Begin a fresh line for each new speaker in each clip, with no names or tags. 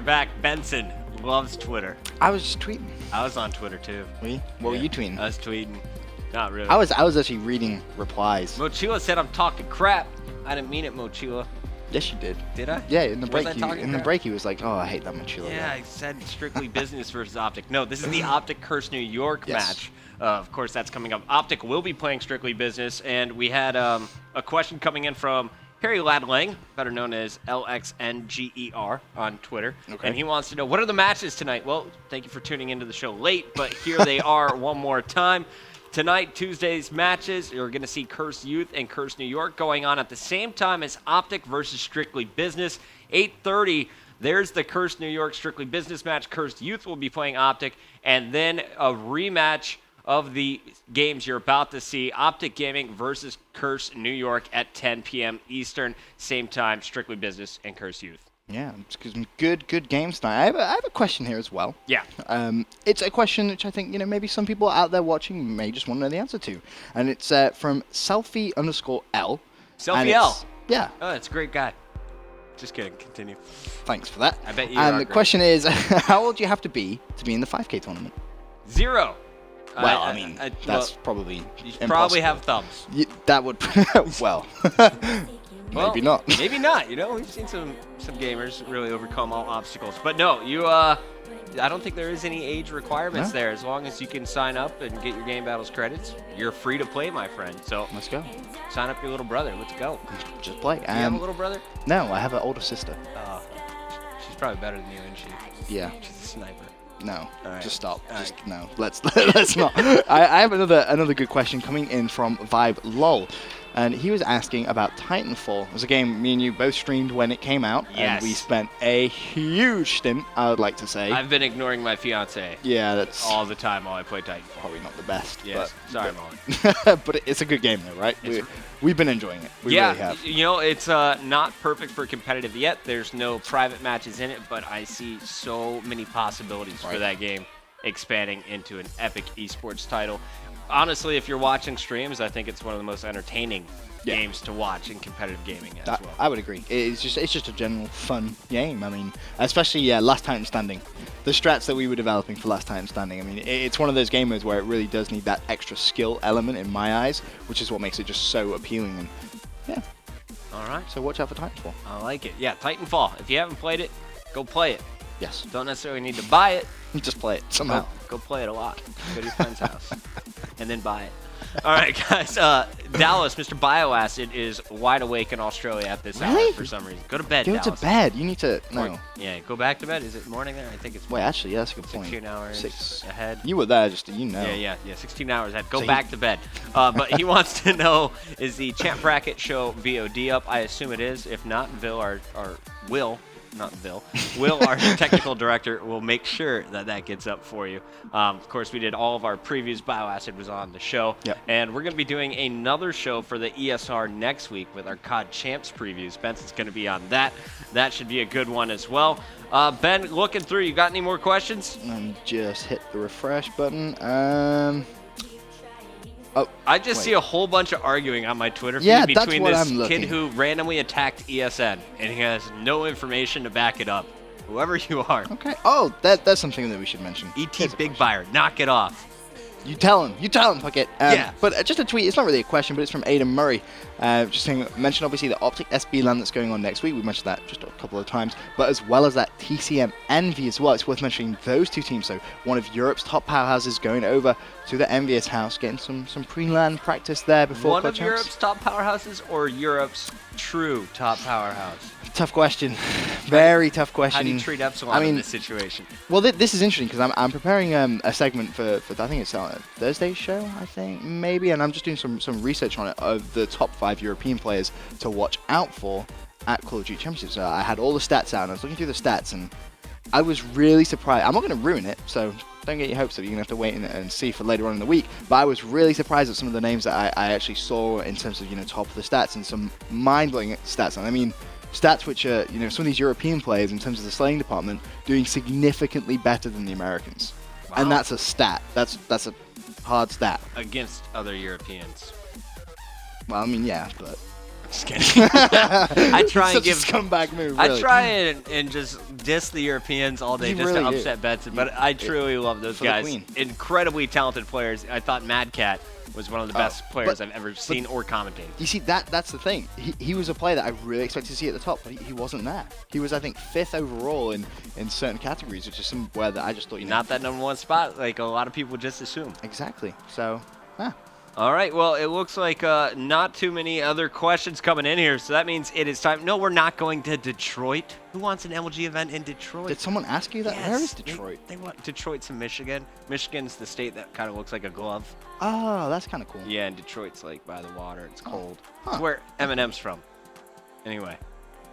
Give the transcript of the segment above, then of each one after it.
Back, Benson loves Twitter.
I was just tweeting.
I was on Twitter too.
What were you tweeting?
I was tweeting. Not really.
I was actually reading replies.
Mochila said I'm talking crap. I didn't mean it, Mochila.
Yes, you did.
Did I?
Yeah, in the
Was
break.
I talking crap?
Break, he was like, "Oh, I hate that Mochila."
Yeah, I said strictly business versus Optic. No, this is the Optic Curse New York match. Of course, that's coming up. Optic will be playing strictly business, and we had a question coming in from Harry Ladling, better known as LXNGER on Twitter.
Okay.
And he wants to know, what are the matches tonight? Well, thank you for tuning into the show late, but here they are one more time. Tonight, Tuesday's matches, you're going to see Curse Youth and Curse New York going on at the same time as Optic versus Strictly Business. 8:30, there's the Curse New York Strictly Business match. Curse Youth will be playing Optic, and then a rematch of the games you're about to see, Optic Gaming versus Curse New York at 10 p.m. Eastern, same time, Strictly Business and Curse Youth.
Yeah, it's some good games tonight. I have a question here as well.
Yeah.
It's a question which I think, maybe some people out there watching may just want to know the answer to. And it's from Selfie_L.
Selfie L?
Yeah.
Oh, that's a great guy. Just kidding. Continue.
Thanks for that.
I bet you are
And the
great.
question is, how old do you have to be in the 5K tournament?
0.
Well, that's
well,
probably
you
impossible.
probably have thumbs.
That would, well,
Well,
maybe not.
Maybe not. We've seen some gamers really overcome all obstacles. But no, I don't think there is any age requirements there. As long as you can sign up and get your Game Battles credits, you're free to play, my friend. So
Let's go.
sign up your little brother. Let's go.
Just play.
Do you have a little brother?
No, I have an older sister.
Oh, she's probably better than you, isn't she?
Yeah.
She's a sniper.
No,
All right.
just stop.
All
Just no. Let's not. I have another good question coming in from Vibe Lol, and he was asking about Titanfall. It was a game me and you both streamed when it came out,
Yes.
and we spent a huge stint. I would like to say.
I've been ignoring my fiance
Yeah, that's
all the time while I play Titanfall.
probably not the best.
Yes. Sorry, Molly.
But it's a good game though, right? We've been enjoying it. We
Yeah,
really have.
it's not perfect for competitive yet. There's no private matches in it, but I see so many possibilities for that game expanding into an epic esports title. Honestly, if you're watching streams, I think it's one of the most entertaining games to watch in competitive gaming as well.
I would agree. It's just a general fun game. I mean, especially Last Titan Standing. The strats that we were developing for Last Titan Standing. I mean, it's one of those game modes where it really does need that extra skill element in my eyes, which is what makes it just so appealing. And yeah.
All right.
So watch out for Titanfall.
I like it. Yeah, Titanfall. If you haven't played it, go play it.
Yes.
Don't necessarily need to buy it.
Just play it somehow.
Go play it a lot. Go to your friend's house and then buy it. All right, guys. Dallas, Mr. Bioacid is wide awake in Australia at this hour
Really?
for some reason. Go to bed,
Go
Dallas.
to bed. You need to. No.
Yeah, go back to bed. Is it morning there? I think it's
Wait, actually, that's a good point.
16 hours
6
ahead.
You were there, just you know.
Yeah, 16 hours ahead. Go
So
back to bed. But he wants to know, is the Champ Bracket Show VOD up? I assume it is. If not, Will, our technical director, will make sure that gets up for you. Of course, we did all of our previews. Bioacid was on the show.
Yep.
And we're going to be doing another show for the ESR next week with our COD Champs previews. Benson's going to be on that. That should be a good one as well. Ben, looking through, you got any more questions?
Just hit the refresh button.
I just see a whole bunch of arguing on my Twitter feed
that's
between
what
this
I'm looking.
kid who randomly attacked ESN, and he has no information to back it up. Whoever you are.
Okay. Oh, that's something that we should mention.
ET
Here's a
Big
question.
Buyer, knock it off.
You tell him, fuck it.
Yeah.
But just a tweet, it's not really a question, but it's from Aidan Murray. Just saying, mention obviously the Optic SB LAN that's going on next week. We mentioned that just a couple of times, but as well as that TCM Envy as well. It's worth mentioning those two teams. So one of Europe's top powerhouses going over to the Envious house, getting some pre-LAN practice there before
One
Club
of
Champs.
Europe's top powerhouses or Europe's true top powerhouse?
Tough question. Very tough question.
How do you treat Epsilon in this situation?
Well, this is interesting because I'm preparing a segment for I think it's on Thursday's show, I think, maybe, and I'm just doing some research on it of the top 5 European players to watch out for at Call of Duty Championships. So I had all the stats out, and I was looking through the stats, and I was really surprised. I'm not going to ruin it, so don't get your hopes up. You're going to have to wait and see for later on in the week. But I was really surprised at some of the names that I actually saw in terms of, top of the stats and some mind-blowing stats. And I mean, stats which are, some of these European players in terms of the slaying department doing significantly better than the Americans.
Wow.
And that's a stat. That's a hard stat.
Against other Europeans.
Well, I mean, yeah, but
Just kidding. I try and
Such
give
a scumbag move.
I
Really.
try and just diss the Europeans all day
You
just
really
to
do.
upset Benson, but I truly love those
For the
guys.
queen.
Incredibly talented players. I thought Mad Cat was one of the best players I've ever seen or commentated.
You see, that's the thing. He was a player that I really expected to see at the top, but he wasn't there. He was, I think, 5th overall in certain categories, which is somewhere that I just thought, you know.
Not that #1 spot like a lot of people just assume.
Exactly. So, yeah.
All right, well, it looks like not too many other questions coming in here, so that means it is time. No, we're not going to Detroit. Who wants an MLG event in Detroit?
Did someone ask you that?
Yes,
Where is Detroit?
They want Detroit's in Michigan. Michigan's the state that kind of looks like a glove.
Oh, that's kind of cool.
Yeah, and Detroit's like by the water. It's cold.
Huh.
It's where Eminem's from. Anyway.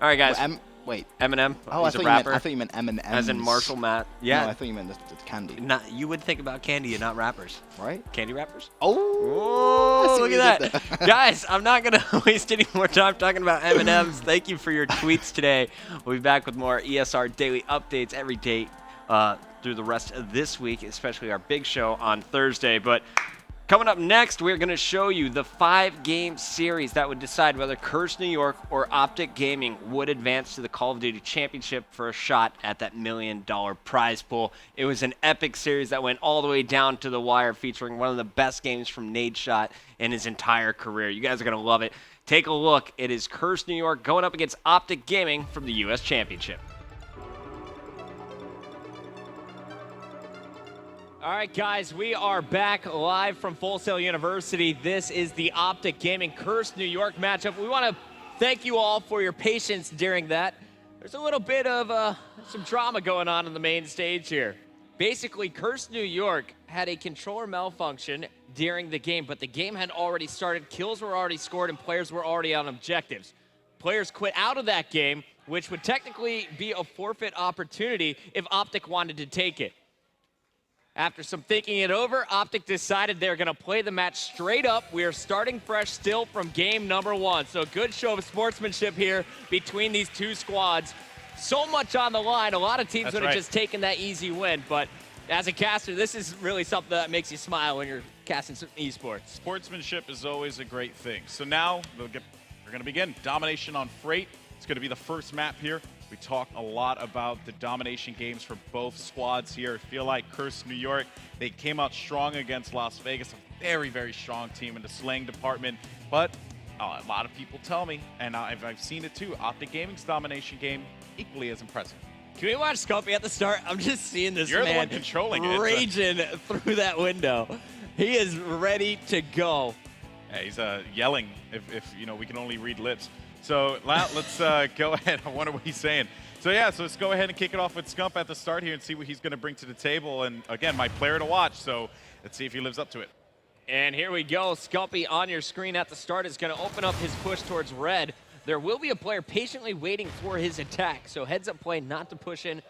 All right, guys.
Wait.
Eminem.
Oh,
He's a
I
rapper.
thought you meant M&M's.
As in Marshall Matt. Yeah.
No, I thought you meant the candy.
Not, you would think about candy and not rappers.
Right?
Candy rappers?
Oh, I
Oh,
see
look
what
at
you
that.
did there.
Guys, I'm not going to waste any more time talking about M&Ms. Thank you for your tweets today. We'll be back with more ESR daily updates every day through the rest of this week, especially our big show on Thursday. But coming up next, we're going to show you the 5-game series that would decide whether Curse New York or Optic Gaming would advance to the Call of Duty Championship for a shot at that $1 million prize pool. It was an epic series that went all the way down to the wire, featuring one of the best games from Nadeshot in his entire career. You guys are going to love it. Take a look. It is Curse New York going up against Optic Gaming from the U.S. Championship. All right, guys, we are back live from Full Sail University. This is the Optic Gaming Curse New York matchup. We want to thank you all for your patience during that. There's a little bit of some drama going on the main stage here. Basically, Curse New York had a controller malfunction during the game, but the game had already started, kills were already scored, and players were already on objectives. Players quit out of that game, which would technically be a forfeit opportunity if Optic wanted to take it. After some thinking it over, Optic decided they're going to play the match straight up. We are starting fresh still from game #1. So good show of sportsmanship here between these two squads. So much on the line. A lot of teams would have just taken that easy win. But as a caster, this is really something that makes you smile when you're casting some esports.
Sportsmanship is always a great thing. So now we're going to begin. Domination on Freight. It's going to be the first map here. We talk a lot about the domination games for both squads here. I feel like Curse New York, they came out strong against Las Vegas, a very, very strong team in the slaying department. But a lot of people tell me, and I've seen it too, Optic Gaming's domination game equally as impressive.
Can we watch Scumpy at the start? I'm just seeing this
You're
man
the one controlling it.
raging through that window. He is ready to go.
Yeah, he's yelling if you know, we can only read lips. So let's go ahead. I wonder what he's saying. So yeah, so let's go ahead and kick it off with Scump at the start here and see what he's going to bring to the table. And again, my player to watch. So let's see if he lives up to it.
And here we go. Scumpy on your screen at the start is going to open up his push towards red. There will be a player patiently waiting for his attack. So heads up play not to push in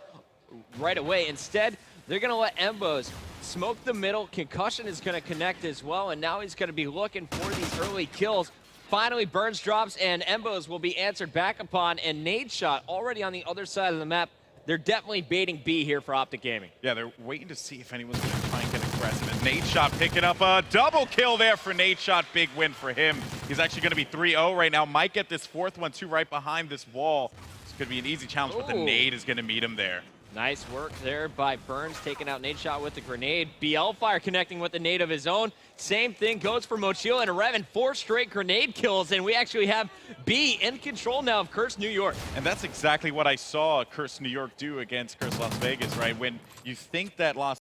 right away. Instead, they're going to let Embos smoke the middle. Concussion is going to connect as well. And now he's going to be looking for these early kills. Finally, Burns drops, and Embos will be answered back upon, and Nadeshot already on the other side of the map. They're definitely baiting B here for Optic Gaming.
Yeah, they're waiting to see if anyone's going to try and get aggressive. And Nadeshot picking up a double kill there for Nadeshot. Big win for him. He's actually going to be 3-0 right now. Might get this fourth one, too, right behind this wall. This could be an easy challenge, but the nade is going to meet him there.
Nice work there by Burns, taking out Nadeshot with the grenade. BL Fire connecting with the nade of his own. Same thing goes for Mochila and Revan. 4 straight grenade kills, and we actually have B in control now of Curse New York.
And that's exactly what I saw Curse New York do against Curse Las Vegas, right? When you think that Las